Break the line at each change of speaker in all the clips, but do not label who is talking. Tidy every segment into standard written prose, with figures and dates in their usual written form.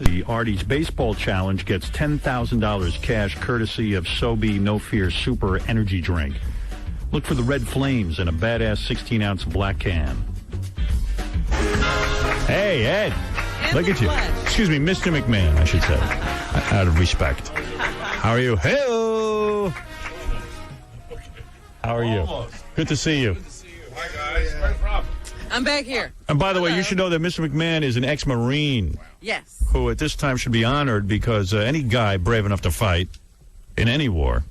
The Artie's Baseball Challenge gets $10,000 cash courtesy of Sobe No Fear Super Energy Drink. Look for the red flames in a badass 16-ounce black can. Hey, Ed. Look at you. Excuse me, Mr. McMahon, I should say, out of respect. How are you? Hello. How are you? Good to see you.
Hi, guys. Where from?
I'm back here.
And by the way, you should know that Mr. McMahon is an ex-Marine.
Yes.
Who at this time should be honored because any guy brave enough to fight in any war.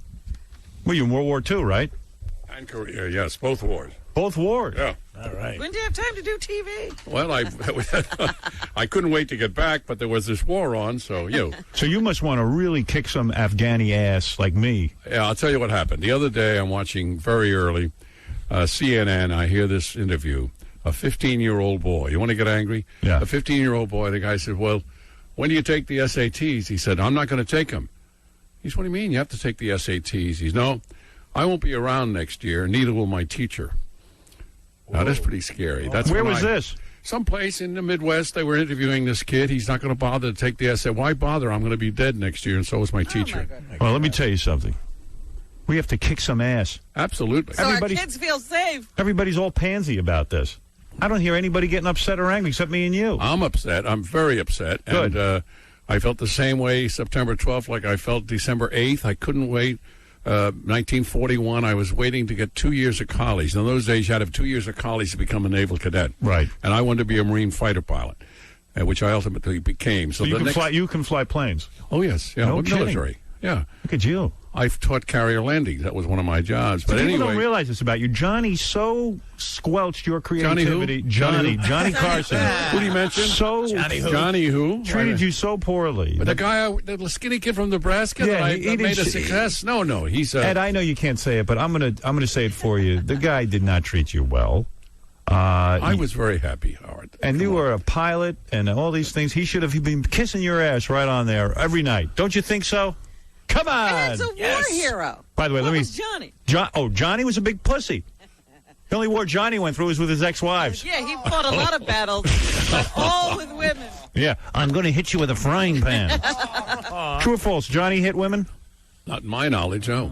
Well, you're in World War II, right?
And Korea, yes, both wars.
Both wars?
Yeah.
All right.
When do you have time to do TV?
Well, I couldn't wait to get back, but there was this war on, so,
So you must want to really kick some Afghani ass like me.
Yeah, I'll tell you what happened. The other day, I'm watching very early CNN. I hear this interview. A 15-year-old boy. You want to get angry?
Yeah.
A 15-year-old boy. The guy said, well, when do you take the SATs? He said, I'm not going to take them. He said, what do you mean? You have to take the SATs. He said, no, I won't be around next year. Neither will my teacher. Now, that's pretty scary. That's
Where was this?
Someplace in the Midwest. They were interviewing this kid. He's not going to bother to take the SAT. Why bother? I'm going to be dead next year, and so is my teacher.
Well, let me tell you something. We have to kick some ass.
Absolutely.
So our kids feel safe.
Everybody's all pansy about this. I don't hear anybody getting upset or angry except me and you.
I'm upset. I'm very upset.
Good.
And I felt the same way September 12th like I felt December 8th. I couldn't wait. 1941, I was waiting to get 2 years of college. In those days, you had to have 2 years of college to become a naval cadet.
Right.
And I wanted to be a Marine fighter pilot, which I ultimately became. So
you can fly planes.
Oh, yes. Yeah,
No
with
kidding.
military. Yeah.
Look at you.
I've taught carrier landings. That was one of my jobs. But
People
anyway,
don't realize this about you. Johnny so squelched your creativity.
Johnny who?
Johnny Carson.
Who do you mention? Johnny who?
Treated you so poorly.
But the skinny kid from Nebraska that made a success? No, he's
Ed, I know you can't say it, but I'm gonna say it for you. The guy did not treat you well.
I was very happy, Howard.
And you were a pilot and all these things. He should have been kissing your ass right on there every night. Don't you think so? Come on.
And it's a war hero.
By the way,
what was Johnny?
Johnny was a big pussy. The only war Johnny went through was with his ex-wives.
Yeah, he fought a lot of battles, but all with women.
Yeah, I'm going to hit you with a frying pan. True or false? Johnny hit women?
Not in my knowledge, no.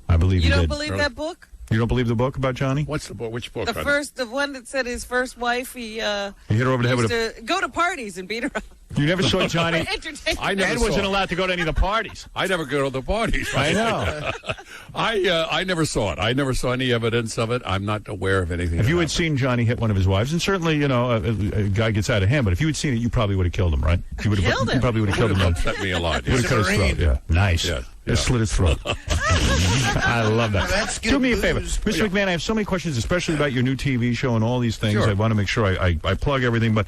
I believe
you
he
don't
did.
believe that book?
You don't believe the book about Johnny?
What's the book? Which book?
The one that said his first wife, he
hit her over the head with
to go to parties and beat her up.
You never saw Johnny?
Ed
wasn't allowed to go to any of the parties.
I never go to the parties.
I know.
I never saw it. I never saw any evidence of it. I'm not aware of anything.
If you had seen Johnny hit one of his wives, and certainly, a guy gets out of hand, but if you had seen it, you probably would have killed him, right? You probably would have killed him.
Upset me a lot.
Would have cut his throat, yeah. Nice.
Yeah.
Just slit his throat. I love that. Do me a favor. Mr. McMahon, I have so many questions, especially about your new TV show and all these things.
Sure.
I want to make sure I plug everything, but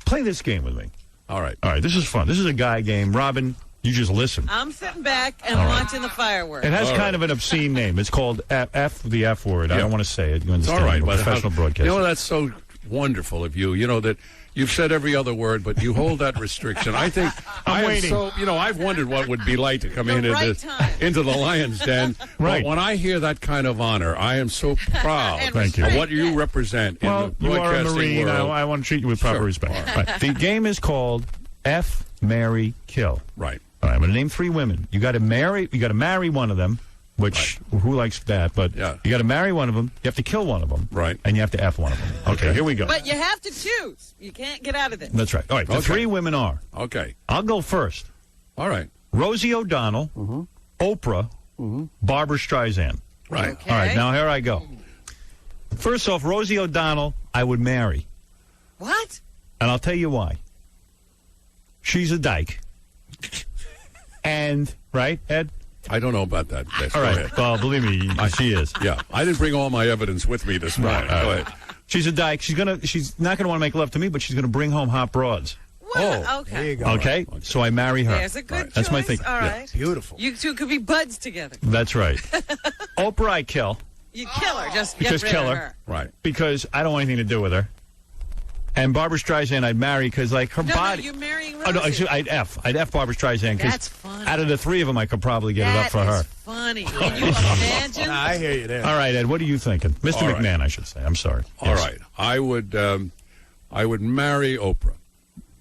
play this game with me.
All right.
All right, this is fun. This is a guy game. Robin, you just listen.
I'm sitting back and watching the fireworks.
It has kind of an obscene name. It's called the F word. I don't want to say it. You understand?
All right.
We're professional broadcaster.
You know, that's so wonderful of you. You know that you've said every other word, but you hold that restriction. I think
I'm waiting.
So, I've wondered what it would be like to come into the Lion's Den.
Right.
But when I hear that kind of honor, I am so proud
Thank you.
of what you represent in the
you are a
broadcasting
Marine.
world.
I want to treat you with proper respect. Right. The game is called F, Marry, Kill.
Right.
All right, I'm going to name 3 women. You got to marry one of them, which who likes that? But you got to marry one of them. You have to kill one of them.
Right.
And you have to F one of them. Okay, here we go.
But you have to choose. You can't get out of this.
That's right. All right, the 3 women are.
Okay.
I'll go first.
All right.
Rosie O'Donnell, Oprah, Barbara Streisand.
Right.
Okay.
All right, now here I go. First off, Rosie O'Donnell, I would marry.
What?
And I'll tell you why. She's a dyke. And, right, Ed?
I don't know about that. Yes,
All
go
right.
ahead.
Well, believe me, she is.
Yeah. I didn't bring all my evidence with me this morning. Go ahead.
She's a dyke. She's not gonna want to make love to me, but she's gonna bring home hot broads.
What? Okay.
There you go.
Okay? So I marry her.
There's a good choice.
That's my thing.
All right.
Beautiful.
You two could be buds together.
That's right. Oprah, I kill.
You kill her. Just get rid
kill
of
her.
Right.
Because I don't want anything to do with her. And Barbara Streisand, I'd marry because, like, her body.
No, you're marrying Rosie.
Oh, no, I'd F Barbara Streisand.
That's funny.
Out of the 3 of them, I could probably get it up for her.
That is funny. Can you imagine?
I hear you there.
All right, Ed, what are you thinking? Mr.
All right.
McMahon, I should say. I'm sorry.
All right. I would marry Oprah.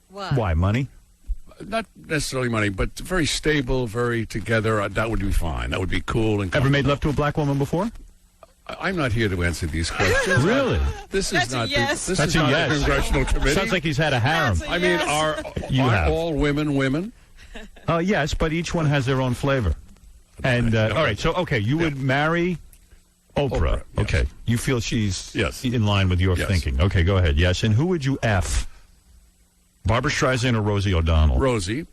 What?
Why, money?
Not necessarily money, but very stable, very together. That would be fine. That would be cool. And
Ever made love to a black woman before?
I'm not here to answer these questions.
Really?
This
That's
is
a
not.
yes.
This
That's
is
a
not
yes.
the congressional committee.
Sounds like he's had a harem.
That's a
I mean,
yes.
are all women women?
Yes, but each one has their own flavor. And
Okay.
all right, so you would marry Oprah.
Oprah, yes.
Okay, you feel she's
Yes.
in line with your
Yes.
thinking. Okay, go ahead. Yes, and who would you F? Barbara Streisand or Rosie O'Donnell?
Rosie.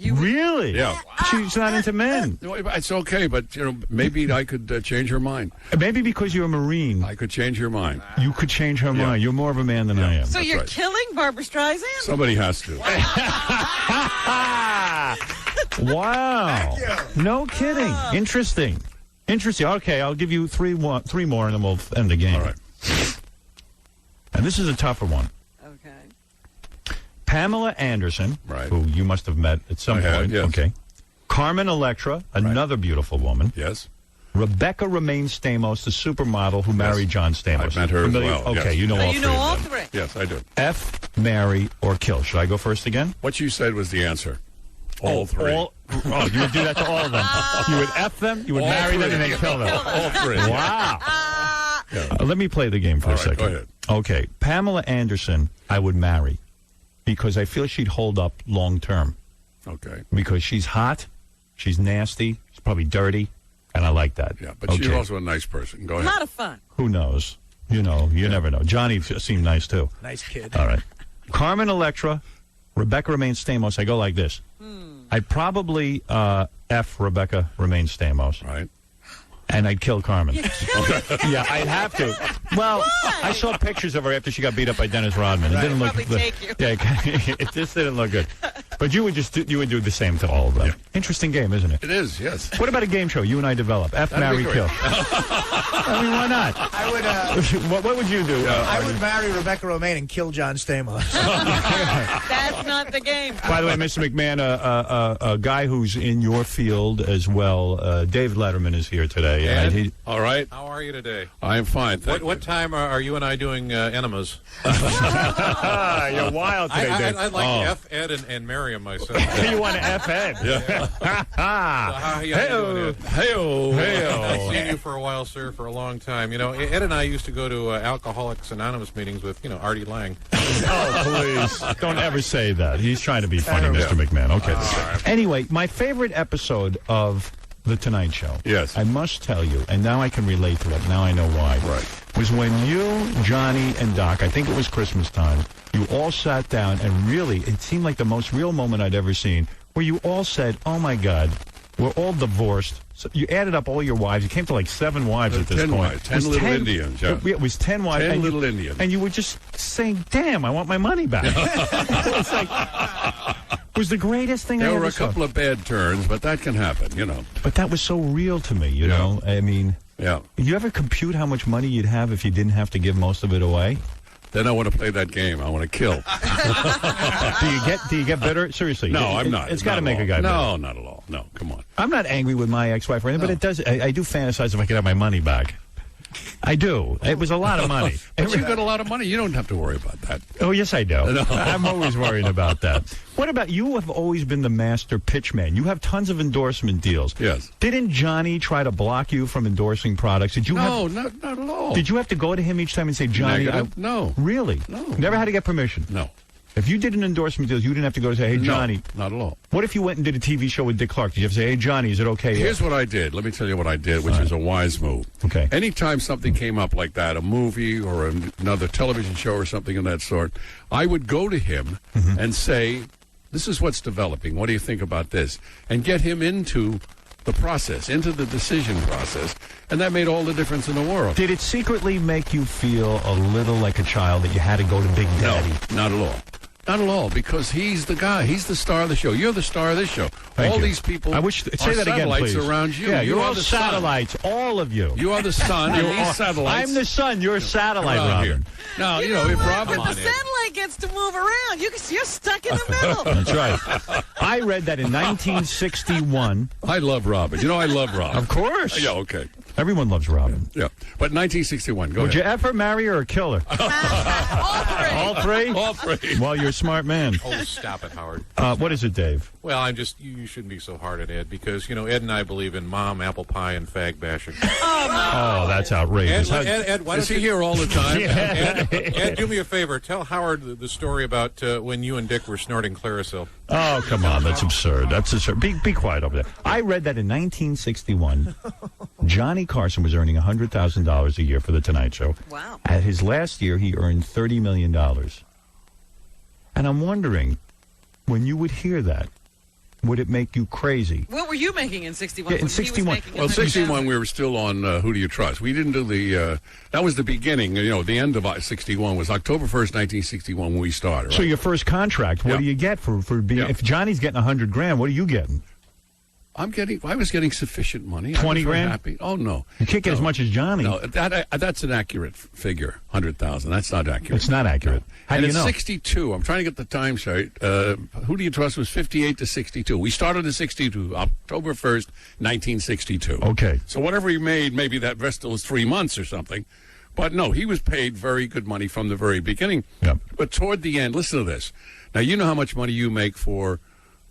Really?
Yeah.
She's not into men.
No, it's okay, but maybe I could change her mind.
Maybe because you're a Marine,
I could change her mind.
you could change her mind. You're more of a man than I am.
So you're
right.
killing Barbara Streisand?
Somebody has to.
Wow. No kidding. Interesting. Okay, I'll give you three more, and then we'll end the game.
All right.
And this is a tougher one.
Okay.
Pamela Anderson,
Right.
who you must have met at some
I have,
point.
yes.
Okay. Carmen Electra, another beautiful woman.
Yes.
Rebecca Romaine Stamos, the supermodel who married John Stamos.
I've met her as
Familiar?
well,
Okay,
yes.
you know
So
all
you
three
know
of
all
them.
three.
Yes, I do.
F, marry, or kill. Should I go first again?
What you said was the answer. All three.
You would do that to all of them. You would F them, you would
All
marry them,
three.
and then kill them.
All three.
Wow. Let me play the game for
All
a
right,
second.
go ahead.
Okay, Pamela Anderson, I would marry because I feel she'd hold up long term
Okay.
because she's hot, she's nasty, she's probably dirty, and I like that.
Yeah, but she's also a nice person. Go
A
ahead.
lot of fun.
Who knows? You never know. Johnny seemed nice too.
Nice kid.
All right. Carmen Electra, Rebecca Romaine Stamos. I go like this. I'd probably F Rebecca Romaine Stamos.
Right.
And I'd kill Carmen. Yeah, I'd have to. Well, I saw pictures of her after she got beat up by Dennis Rodman. It didn't look
Probably take you.
Yeah, it just didn't look good. But you would do the same to all of them.
Yeah.
Interesting game, isn't it?
It is, yes.
What about a game show you and I develop? F,
That'd
marry,
be great.
kill. I mean, why not?
I would.
What would you do?
I would marry Rebecca Romaine and kill John Stamos.
That's not the game.
By the way, Mr. McMahon, a guy who's in your field as well, David Letterman is here today.
Ed?
All right.
How are you today?
I am fine. Thank
What
you.
time are you and I doing enemas?
You're wild today, Dave.
I'd like to F Ed and marry him myself.
You want to F Ed?
How you doing, Ed? I've seen you for a while, sir, for a long time. Ed and I used to go to Alcoholics Anonymous meetings with, Artie Lang.
Oh, please. Don't ever say that. He's trying to be funny, Mr. McMahon. Okay. Anyway, my favorite episode of The Tonight Show.
Yes.
I must tell you, and now I can relate to it. Now I know why.
Right.
Was when you, Johnny, and Doc, I think it was Christmas time, you all sat down and really, it seemed like the most real moment I'd ever seen, where you all said, oh, my God, we're all divorced. So you added up all your wives. You came to like 7 wives at this
10
point.
wives, 10
It was
little Indians, yeah.
It was 10 wives.
10
and
little Indians.
And you were just saying, damn, I want my money back. It's like, it was the greatest thing I
There
ever
were a
saw.
couple of bad turns, but that can happen,
But that was so real to me, you know? I mean,
Yeah.
you ever compute how much money you'd have if you didn't have to give most of it away?
Then I want to play that game. I want to kill.
Do you get bitter? Seriously.
No, I'm not.
It's got to
Not
make
at
a guy
all.
bitter.
No, not at all. No, come on.
I'm not angry with my ex-wife or anything, but it does. I do fantasize if I could have my money back. I do. It was a lot of money.
But you've got a lot of money. You don't have to worry about that.
Oh, yes, I do.
No.
I'm always worrying about that. What about you? Have always been the master pitch man. You have tons of endorsement deals.
Yes.
Didn't Johnny try to block you from endorsing products? Did you have?
No, not at all.
Did you have to go to him each time and say, Johnny?
Negative? No.
Really?
No.
Never had to get permission.
No.
If you did an endorsement deal, you didn't have to go to say, hey, Johnny.
No, not at all.
What if you went and did a TV show with Dick Clark? Did you have to say, hey, Johnny, is it okay?
Here's what I did. Let me tell you what I did, which is a wise move.
Okay.
Anytime something came up like that, a movie or another television show or something of that sort, I would go to him and say, this is what's developing. What do you think about this? And get him into the process, into the decision process. And that made all the difference in the world.
Did it secretly make you feel a little like a child that you had to go to Big Daddy?
No, not at all. Not at all, because he's the guy. He's the star of the show. You're the star of this show.
Thank
all
you.
these people
I wish say
are
that again,
satellites
please.
around you.
Yeah,
You
you're
are
all
the sun.
satellites, all of you.
You are the sun, and these satellites.
I'm the sun. You're a satellite,
around
Robin.
here. Now, if Robin...
But the satellite gets to move around. You're stuck in the middle.
That's right. I read that in 1961.
I love Robin. I love Robin.
Of course.
Yeah, okay.
Everyone loves Robin.
Yeah. But 1961, go
Would you
ahead.
ever marry her or kill her? All three?
All three.
Well, you're a smart man.
Oh, stop it, Howard.
What is it, Dave?
Well, you shouldn't be so hard on Ed because, Ed and I believe in mom, apple pie, and fag bashing.
Oh, that's outrageous.
Ed, why
Is
don't
he
you...
here all the time?
Ed, do me a favor. Tell Howard the story about when you and Dick were snorting Clarisil.
Oh, come on. That's absurd. That's absurd. Be quiet over there. I read that in 1961, Johnny Carson was earning $100,000 a year for The Tonight Show.
Wow.
At his last year, he earned $30 million. And I'm wondering, when you would hear that, would it make you crazy?
What were you making in 61?
Yeah, in 61.
Well, 61, we were still on Who Do You Trust? We didn't do the, that was the beginning, the end of 61 was October 1st, 1961 when we started. Right?
So your first contract, what do you get for being, if Johnny's getting $100,000, what are you getting?
I was getting sufficient money.
20 grand?
Happy. Oh, no.
You can't get as much as Johnny.
No, that's an accurate figure, 100,000. That's not accurate.
It's not accurate. How do you know?
62. I'm trying to get the time straight. Who Do You Trust was 58 to 62. We started in 62, October 1st, 1962.
Okay.
So whatever he made, maybe that rest was 3 months or something. But no, he was paid very good money from the very beginning.
Yep.
But toward the end, listen to this. Now, you know how much money you make for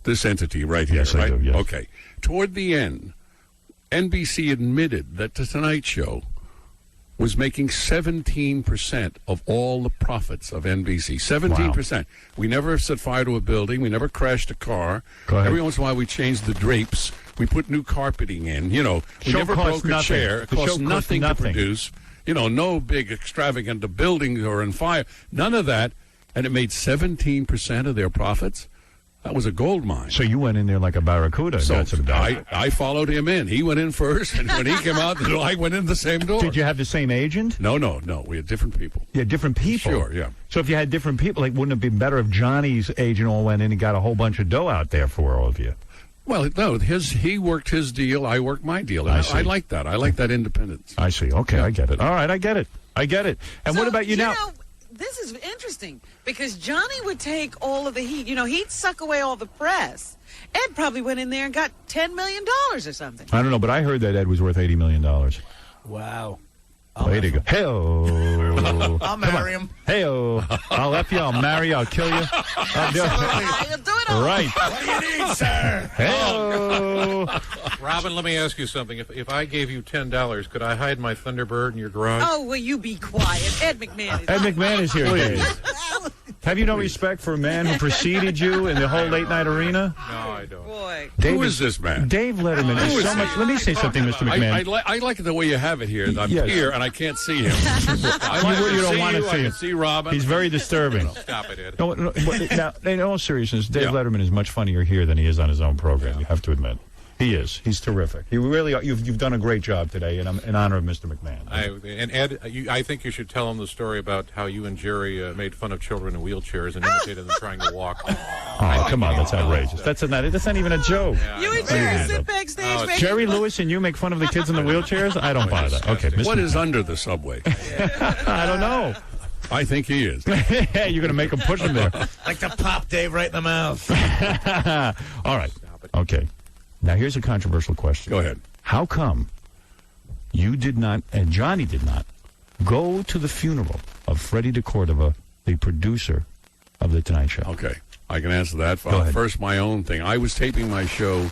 this entity right here,
Yes,
right?
I do, yes.
Okay. Toward the end, NBC admitted that The Tonight Show was making 17% of all the profits of NBC. 17%. We never set fire to a building. We never crashed a car.
Go ahead.
Every once in a while, we changed the drapes. We put new carpeting in. We
show
never
cost
broke a
nothing.
chair. It
The show
cost
cost
nothing to
nothing.
produce. No big extravagant buildings or in fire. None of that. And it made 17% of their profits. That was a gold mine.
So you went in there like a barracuda.
So
got some dough.
I followed him in. He went in first, and when he came out, I went in the same door.
Did you have the same agent?
No. We had different people.
Yeah, different people.
Sure, yeah.
So if you had different people, wouldn't it be better if Johnny's agent all went in and got a whole bunch of dough out there for all of you?
Well, no, he worked his deal, I worked my deal.
I see.
I like that. I like that independence.
I see. Okay, I get it. All right, I get it. And
So,
what about you now?
This is interesting because Johnny would take all of the heat. He'd suck away all the press. Ed probably went in there and got $10 million or something.
I don't know, but I heard that Ed was worth $80 million.
Wow.
Way to go. Hey-oh.
I'll marry him.
Hey-oh. I'll F you, I'll marry you, I'll kill you. I'll do
You'll do it all.
Right.
What do you need, sir?
Hey-oh.
Robin, let me ask you something. If I gave you $10, could I hide my Thunderbird in your garage?
Oh, will you be quiet? Ed McMahon is
Ed McMahon is here, Dave. Have you no respect for a man who preceded you in the whole late-night arena?
No, I don't.
boy.
Who is this man?
Dave Letterman is so much. Let me say something, Mr. McMahon.
I like the way you have it here. I'm
Yes.
here and I can't see him.
You don't want to see
I
him.
can see Robin.
He's very disturbing.
Stop it, Ed.
No, now, in all seriousness, Dave
Yeah.
Letterman is much funnier here than he is on his own program. You have to admit, he is. He's terrific. You really are. You've done a great job today, and I'm in honor of Mr. McMahon.
And Ed, I think you should tell him the story about how you and Jerry made fun of children in wheelchairs and imitated them trying to walk.
Oh, come on, that's outrageous. That's not even a joke.
You and Jerry sit backstage. making
Jerry
fun-
Lewis and you make fun of the kids in the wheelchairs? I don't buy that. Okay, Mr.
What is under the subway?
I don't know.
I think he is.
You're going to make him push him there.
Like to pop Dave right in the mouth.
All right. Okay. Now, here's a controversial question.
Go ahead.
How come you did not, and Johnny did not, go to the funeral of Freddie de Cordova, the producer of The Tonight Show?
Okay, I can answer that.
Go ahead.
First, my own thing. I was taping my show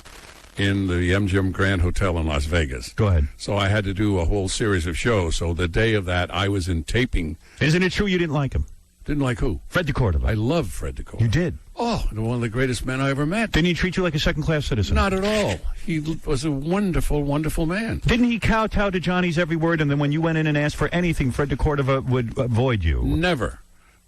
in the MGM Grand Hotel in Las Vegas.
Go ahead.
So I had to do a whole series of shows. So the day of that, I was in taping.
Isn't it true you didn't like him?
Didn't like who?
Fred de Cordova.
I love Fred de Cordova.
You did?
Oh, one of the greatest men I ever met.
Didn't he treat you like a second-class citizen?
Not at all. He was a wonderful, wonderful man.
Didn't he kowtow to Johnny's every word, and then when you went in and asked for anything, Fred de Cordova would avoid you?
Never.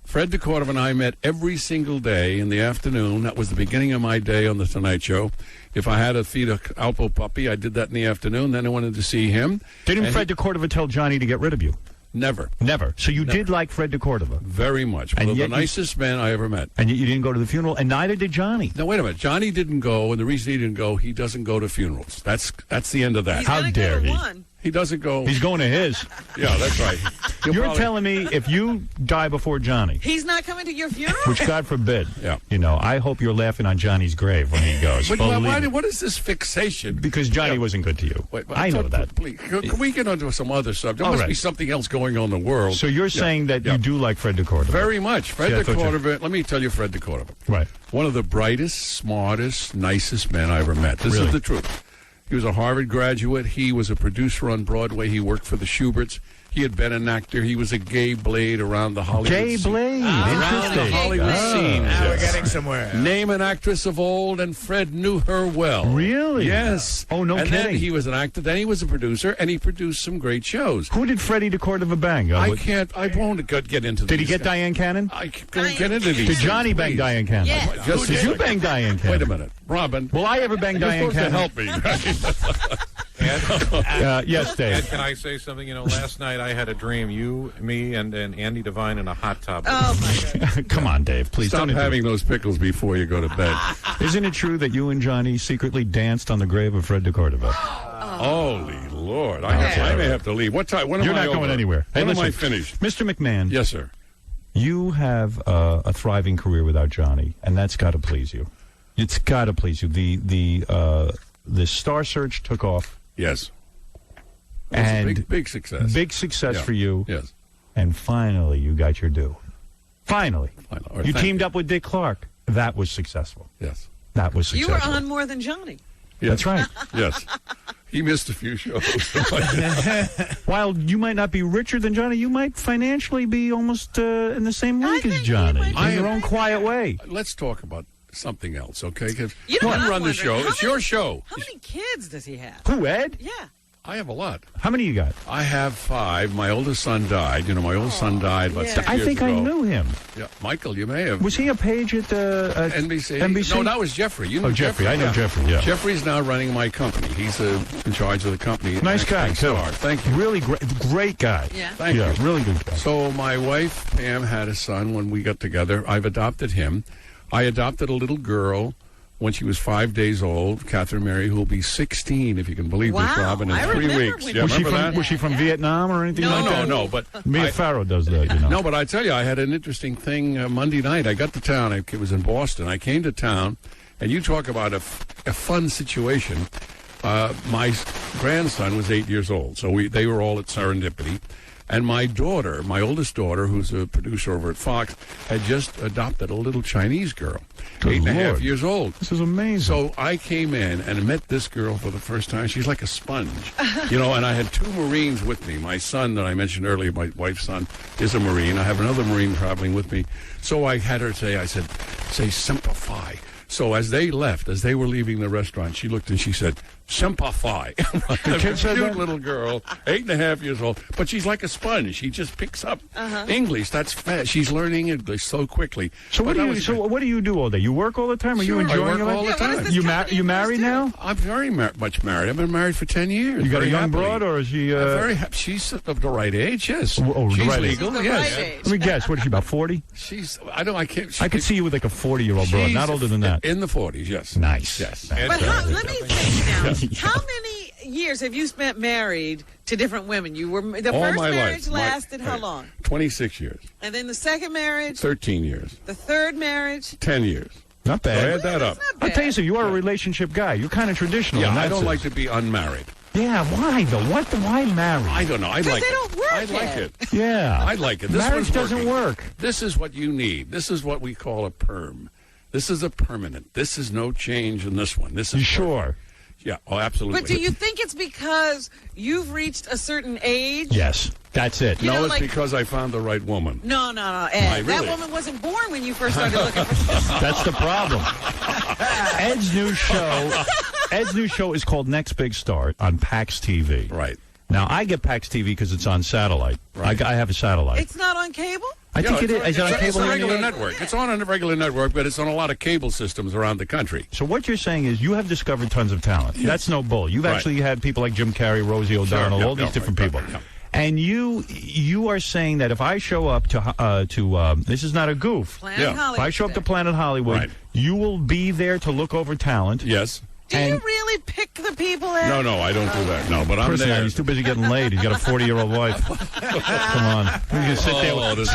Fred de Cordova and I met every single day in the afternoon. That was the beginning of my day on The Tonight Show. If I had to feed a Alpo puppy, I did that in the afternoon. Then I wanted to see him.
Didn't
And
Fred de Cordova tell Johnny to get rid of you?
Never.
Never. So you did like Fred de Cordova?
Very much.
And
One of the
yet you-
nicest men I ever met.
And yet you didn't go to the funeral, and neither did Johnny.
Now, wait a minute. Johnny didn't go, and the reason he didn't go, he doesn't go to funerals. That's the end of that.
He's
How
gonna
dare
go to
he?
one.
He doesn't go.
He's going to his.
Yeah, that's right.
You're telling me if you die before Johnny,
He's not coming to your funeral?
which God forbid,
Yeah.
I hope you're laughing on Johnny's grave when he goes.
But
Believe me.
what is this fixation?
Because Johnny wasn't good to you.
Wait,
I know that.
Please, can we get onto some other subject? There
All
must
right.
be something else going on in the world.
So you're saying that you do like Fred DeCordova?
Very much. Fred
See, I thought you-
DeCordova, let me tell you Fred DeCordova.
Right.
One of the brightest, smartest, nicest men I ever met. This
Really?
is the truth. He was a Harvard graduate. He was a producer on Broadway. He worked for the Schuberts. He had been an actor. He was a gay blade around the Hollywood
Gay
scene.
Blade.
Around the
Interesting.
Hollywood scene.
Now we're getting somewhere.
Name an actress of old, and Fred knew her well.
Really?
Yes.
Oh, no
and
kidding.
then he was an actor. Then he was a producer, and he produced some great shows.
Who did Freddie DeCordova bang?
I won't get into
Did he
these
get
guys.
Diane Cannon?
I don't get into these.
Did Johnny bang
please.
Diane Cannon?
Yes.
Just
Did
a
you
second.
bang Diane Cannon?
Wait a minute, Robin.
Will I ever bang
You're
Diane
supposed
Cannon?
to help me.
Ed,
Oh,
Yes,
Ed,
Dave.
can I say something? Last night I had a dream. You, me, and Andy Devine in a hot tub.
Oh, my God.
Come on, Dave. Please
Stop
don't interrupt.
having those pickles before you go to bed.
Isn't it true that you and Johnny secretly danced on the grave of Fred DeCordova?
Holy Lord! I may have to leave. What time? When
You're
am I
not going
over?
anywhere. Hey,
When am I
listen,
finished?
Mr. McMahon,
Yes, sir.
you have a thriving career without Johnny, and that's got to please you. It's got to please you. The Star Search took off,
Yes. It was
and
a big success.
big success
Yeah.
for you.
Yes.
And finally, you got your due. Finally,
Finally.
you
Thank
teamed up with Dick Clark. That was successful.
Yes.
That was
You
successful.
were on more than Johnny.
Yes.
That's right.
Yes. He missed a few shows.
While you might not be richer than Johnny, you might financially be almost in the same
I
league as
think
Johnny,
you might
in
be
your own
right.
quiet way.
Let's talk about something else, okay? 'Cause
You know what I'm
run the
wondering?
show.
How
It's
many-
your show.
How many kids does he have?
Who, Ed?
Yeah.
I have a lot.
How many you got?
I have 5. My oldest son died. My oldest son died about
yeah.
6
I
years
think
ago.
I knew him.
Yeah, Michael, you may have.
Was he a page at
NBC?
NBC?
No, that was Jeffrey. You know
Oh, Jeffrey. I know Jeffrey, yeah.
Jeffrey's now running my company. He's in charge of the company.
Nice guy, too.
Star. Thank you.
Really great guy.
Yeah.
Thank
yeah,
you.
really good guy.
So my wife, Pam, had a son when we got together. I've adopted him. I adopted a little girl when she was 5 days old, Catherine Mary, who will be 16, if you can believe this,
Wow.
Robin, in
I
3
remember
weeks.
when
Yeah,
Was she
remember
from
that?
Was she from Vietnam or anything
No.
like that?
No, but
Mia Farrow does that, you know.
No, but I tell you, I had an interesting thing Monday night. I got to town. It was in Boston. I came to town, and you talk about a fun situation. My grandson was 8 years old, so they were all at Serendipity. And my daughter, my oldest daughter, who's a producer over at Fox, had just adopted a little Chinese girl,
Good
8.5
Lord.
years old.
This is amazing.
So I came in and met this girl for the first time. She's like a sponge, and I had 2 Marines with me. My son that I mentioned earlier, my wife's son, is a Marine. I have another Marine traveling with me. So I had her say Semper Fi. So as they left, as they were leaving the restaurant, she looked and she said, Semper Fi.
The kid said
Cute
that?
little girl, 8.5 years old, but she's like a sponge. She just picks up English. That's fast. She's learning English so quickly.
So
But
what do you do all day? You work all the time? Are you
Sure, I
enjoying
work
your life?
all the
Yeah, what
time.
is this
You
company
you
of yours
married
do?
now?
I'm very much married. I've been married for 10 years.
You got a
very
young
happily.
broad, or is she?
Very happy. She's of the right age, yes.
Oh, the
she's
right age.
legal,
The
yes.
right age.
Let me guess. What is she, about 40?
She's, I can't.
I could see you with like a 40-year-old broad,
she's
not older than that.
In the 40s, yes.
Nice.
Yes.
Ed,
But let me think now. How many years have you spent married to different women? You were the
All
first
my
marriage
life.
lasted how
Right.
long?
26 years.
And then the second marriage,
13 years.
the third marriage.
10 years.
Not
So
bad.
add that up.
That's not
I'll
bad.
tell you something. You are a relationship guy. You're kind of traditional.
Yeah,
in that
I don't
sense.
like to be unmarried.
Yeah, why though? Why marry?
I don't know. I
'Cause
like
they
it.
don't work
I like
yet.
it.
Yeah,
I like it. This
Marriage
one's
doesn't
working.
work.
This is what you need. This is what we call a perm. This is a permanent. This is no change in this one. This is
You sure?
Yeah. Oh, absolutely.
But do you think it's because you've reached a certain age?
Yes, that's it.
You
No,
know,
it's
like-
because I found the right woman.
No, Ed.
Really?
That woman wasn't born when you first started looking for
That's the problem. Ed's new show is called Next Big Start on PAX TV.
Right.
Now, I get PAX TV because it's on satellite.
Right.
I have a satellite.
It's not on cable?
I think it is. Is it on
It's
cable?
a
here?
regular network. It's on a regular network, but it's on a lot of cable systems around the country.
So what you're saying is you have discovered tons of talent. That's no bull. You've
Right.
actually had people like Jim Carrey, Rosie O'Donnell,
yeah,
all these
yeah,
different
right,
people.
right, yeah.
And you are saying that if I show up to this is not a goof.
Planet
Yeah.
If
Hollywood.
I show up to
today.
Planet Hollywood,
Right.
you will be there to look over talent.
Yes.
Do you really pick the people out?
No, I don't do that. No, but I'm
Chris,
there.
he's too busy getting laid. He's got a 40-year-old wife. Come on. You can sit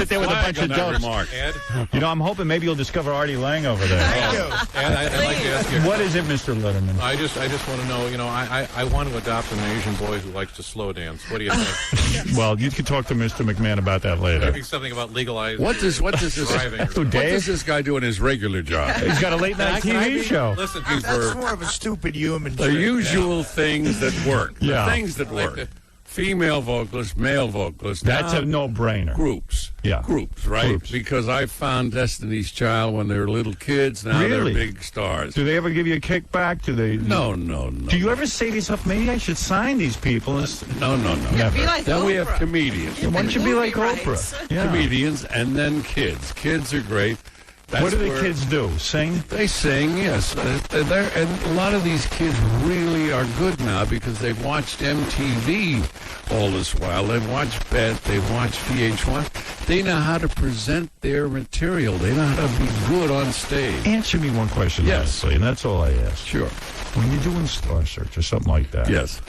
there with a bunch of dopes.
Ed,
You know, I'm hoping maybe you'll discover Artie Lang over there.
Ed, I'd like to ask you.
What is it, Mr. Letterman?
I just want to know. I want to adopt an Asian boy who likes to slow dance. What do you think?
Well, you can talk to Mr. McMahon about that later.
Maybe something about legalized.
What does this
driving?
Who,
What
Dave?
does this guy do in his regular job?
He's got a late-night TV show.
Listen,
That's more of a stupid human.
The usual things that work.
Yeah.
The things that work. Female vocalist, male vocalist.
That's
now
a no-brainer.
Groups.
Yeah.
Groups, right?
Groups.
Because I found Destiny's Child when they were little kids. Now
Really?
they're big stars.
Do they ever give you a kickback? Do they?
No.
Do you ever say to yourself, maybe I should sign these people?
No.
Never.
Be like
Then we have
Oprah.
comedians.
Why don't you be like
Movie
Oprah?
rights.
Yeah.
Comedians, and then kids. Kids are great. That's
What do the
where-
kids do? Sing?
They sing, yes. And a lot of these kids really are good now because they've watched MTV all this while. They've watched BET. They've watched VH1. They know how to present their material. They know how to be good on stage.
Answer me one question,
Yes.
honestly, and that's all I ask.
Sure.
When you're doing Star Search or something like that,
Yes.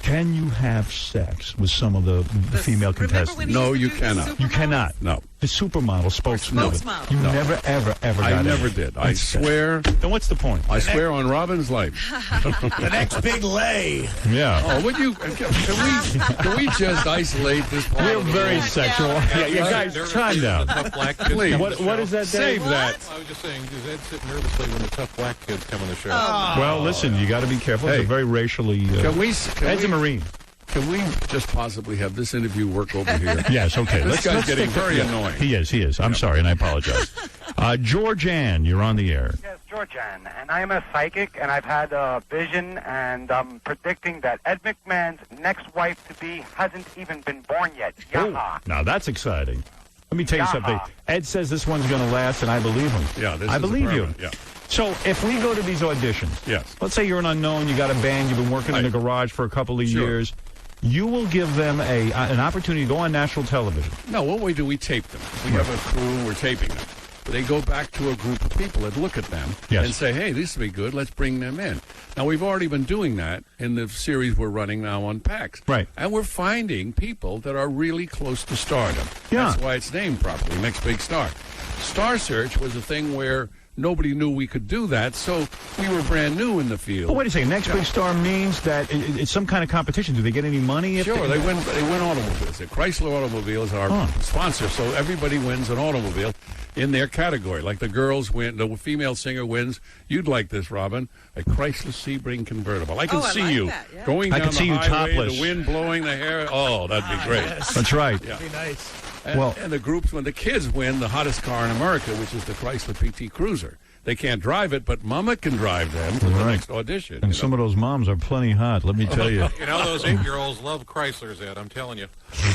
can you have sex with some of the female
Remember when
contestants?
he
No,
used to
you
do the
cannot.
supermodels?
You cannot.
No.
The supermodel, spokesmodel.
spokesmodel.
You
No.
never, ever got
I never
in.
did. I
That's-
swear.
Then what's the point?
I swear on Robin's life.
The next big lay.
Yeah.
Oh, would you? Can we just isolate this part?
We're
of the
very
world?
sexual. Yeah, you guys,
Nervously
chime
when
down.
the tough black kids
Please.
come on
What
the
is
show.
that, Dave?
Save that.
I was just saying, does Ed sit nervously when the tough black kids come on the show?
Well, listen, you got to be careful. It's
Hey.
a very racially. Ed's a Marine.
Can we just possibly have this interview work over here?
Yes, okay.
This guy's getting
stick to-
very annoying.
He is. I'm sorry, and I apologize. George Ann, you're on the air.
Yes, Georgianne, and I am a psychic, and I've had a vision, and I'm predicting that Ed McMahon's next wife-to-be hasn't even been born yet. Yaha.
Now, that's exciting. Let me tell you
Yaha.
something. Ed says this one's going to last, and I believe him.
Yeah, this
I
is
believe you.
permanent, yeah.
So if we go to these auditions,
Yes.
let's say you're an unknown, you got a band, you've been working in a
Right.
garage for a couple of
Sure.
years, you will give them an opportunity to go on national television.
No, what we do, we tape them. We have a crew, we're taping them. They go back to a group of people that look at them
Yes.
and say, hey, this would be good, let's bring them in. Now, we've already been doing that in the series we're running now on PAX.
Right.
And we're finding people that are really close to stardom.
Yeah.
That's why it's named properly, Next Big Star. Star Search was a thing where nobody knew we could do that, so we were brand new in the field.
But wait a second, Next Big Star means that it's some kind of competition. Do they get any money? If
Sure, they win automobiles. The Chrysler Automobile is our sponsor, so everybody wins an automobile in their category. Like the girls win, the female singer wins. You'd like this, Robin, a Chrysler Sebring convertible. I can
Oh, I
see
like
you
that, yeah.
going
I
down
can
the
see you
highway,
topless.
the wind blowing the hair. Oh, that'd be great.
That's right.
Yeah.
Be nice.
And,
Well-
and the groups, when the kids win the hottest car in America, which is the Chrysler PT Cruiser. They can't drive it, but Mama can drive them to the
Right.
next audition.
And some of those moms are plenty hot, let me tell you.
You know, those 8-year-olds love Chryslers, Ed. I'm telling you.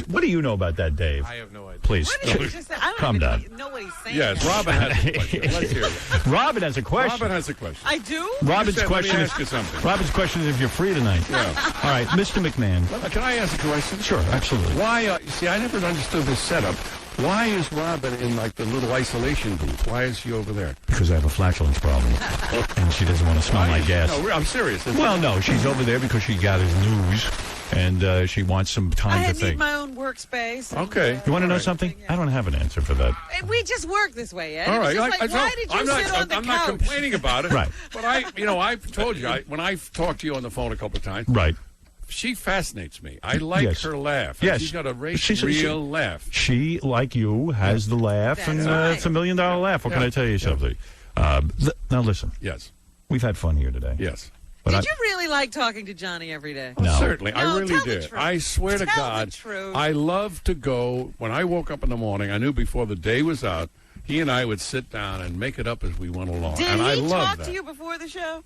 What do you know about that, Dave?
I have no idea.
Please.
What did you just say? I don't
Calm
even
down.
know what he's saying.
Yes, Robin has a question. Let's hear it.
Robin has a question.
Robin has a question.
I do?
Robin's
Let me
question is
ask you something.
Robin's question is if you're free tonight.
Yeah.
All right, Mr. McMahon.
Can I ask a question?
Sure, absolutely.
Why, you see, I never understood this setup. Why is Robin in, like, the little isolation booth? Why is she over there?
Because I have a flatulence problem, and she doesn't want to smell my gas.
No, I'm serious.
Well, no, she's over there because she got his news, and she wants some time
I
to
need
think.
my own workspace. and,
Okay.
You want to know
All right.
something? I don't have an answer for that.
And we just work this way, Ed.
All right.
It's just like, why did you
I'm
sit
not,
on the
I'm
couch?
not complaining about it.
Right.
But I've told you, when I've talked to you on the phone a couple of times,
Right.
she fascinates me. I like
Yes.
her laugh.
Yes.
She's got a
She's-
real laugh.
She, like you, has the laugh,
That's
and
right.
it's $1 million laugh. What can
Yeah.
I tell you something? Now, listen,
Yes.
we've had fun here today.
Yes.
But
Did you really like talking to Johnny every day?
No.
Certainly, I
No,
really
tell the
did.
truth.
I swear to
Tell
God,
the truth.
I love to go. When I woke up in the morning, I knew before the day was out, he and I would sit down and make it up as we went along.
Did
and I
he
love
talk
that.
to you before the show?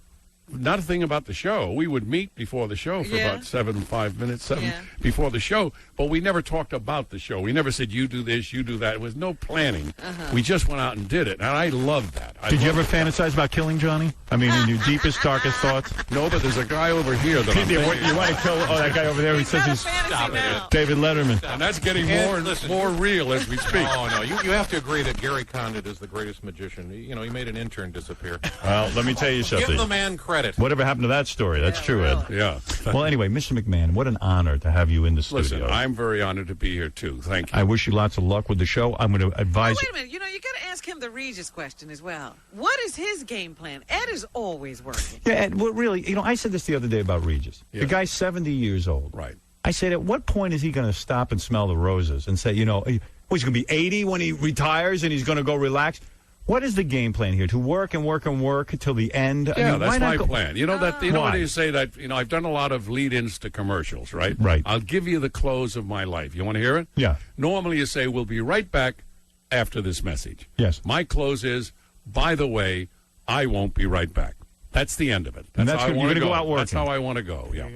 Not a thing about the show. We would meet before the show for
Yeah.
about 5 minutes,
Yeah.
before the show, but we never talked about the show. We never said, you do this, you do that. It was no planning. We just went out and did it, and I loved that.
Did you ever fantasize about killing Johnny? I mean, in your deepest, darkest thoughts?
No, but there's a guy over here that I'm
You
thinking-
want to kill that guy over there who
It's
says
not a
he's
fantasy now.
David Letterman.
and that's getting
Ed,
more and
listen.
more real as we speak.
Oh, no. You have to agree that Gary Condit is the greatest magician. You know, he made an intern disappear.
Well, let me tell you
Give
something.
the man credit. credit.
Whatever happened to that story? That's true, Ed.
Yeah.
Well, anyway, Mr. McMahon, what an honor to have you in the studio.
Listen, I'm very honored to be here, too. Thank you.
I wish you lots of luck with the show. I'm going to advise
Wait a minute. You got to ask him the Regis question as well. What is his game plan? Ed is always working.
Yeah, Ed, well, really, I said this the other day about Regis.
Yeah.
The guy's 70 years old.
Right.
I said, at what point is he going to stop and smell the roses and say, he's going to be 80 when he retires and he's going to go relax? What is the game plan here? To work and work and work until the end?
Yeah, that's my plan. You know
Why?
what you say that I've done a lot of lead-ins to commercials, right?
Right.
I'll give you the close of my life. You want to hear it?
Yeah.
Normally you say we'll be right back after this message.
Yes.
My close is, by the way, I won't be right back. That's the end of it.
And
That's how I
you're
want to
gonna
go.
go out working.
That's how I want to go. Yeah.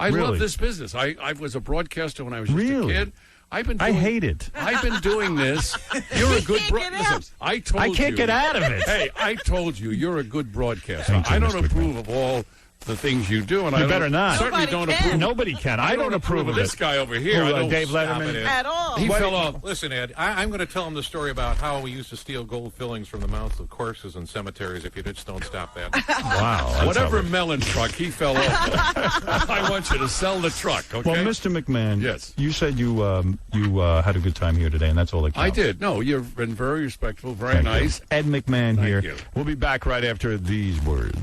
I
Really?
love this business. I was a broadcaster when I was just a
Really?
kid.
I hate it.
I've been doing this. You're a good
can't get out.
Listen, I told you.
I can't get out of it.
Hey, I told you, you're a good broadcaster.
Thank you,
I don't
Mr.
approve of all the things you do, and
You
I
better not.
certainly
Nobody
don't
can.
approve.
Nobody can. I don't approve of
this
it.
guy over here.
Who,
I don't
Dave
stop
Letterman?
it, Ed.
At all.
He fell off.
Listen, Ed, I'm going to tell him the story about how we used to steal gold fillings from the mouths of corpses and cemeteries if you just don't stop that.
Wow. that's
Whatever
outrageous.
melon truck he fell off. I want you to sell the truck, okay?
Well, Mr. McMahon,
Yes.
you said you had a good time here today, and that's all that
I
counts.
did. No, you've been very respectful, very
Thank
nice.
you. Ed McMahon
Thank
here.
you.
We'll be back right after these words.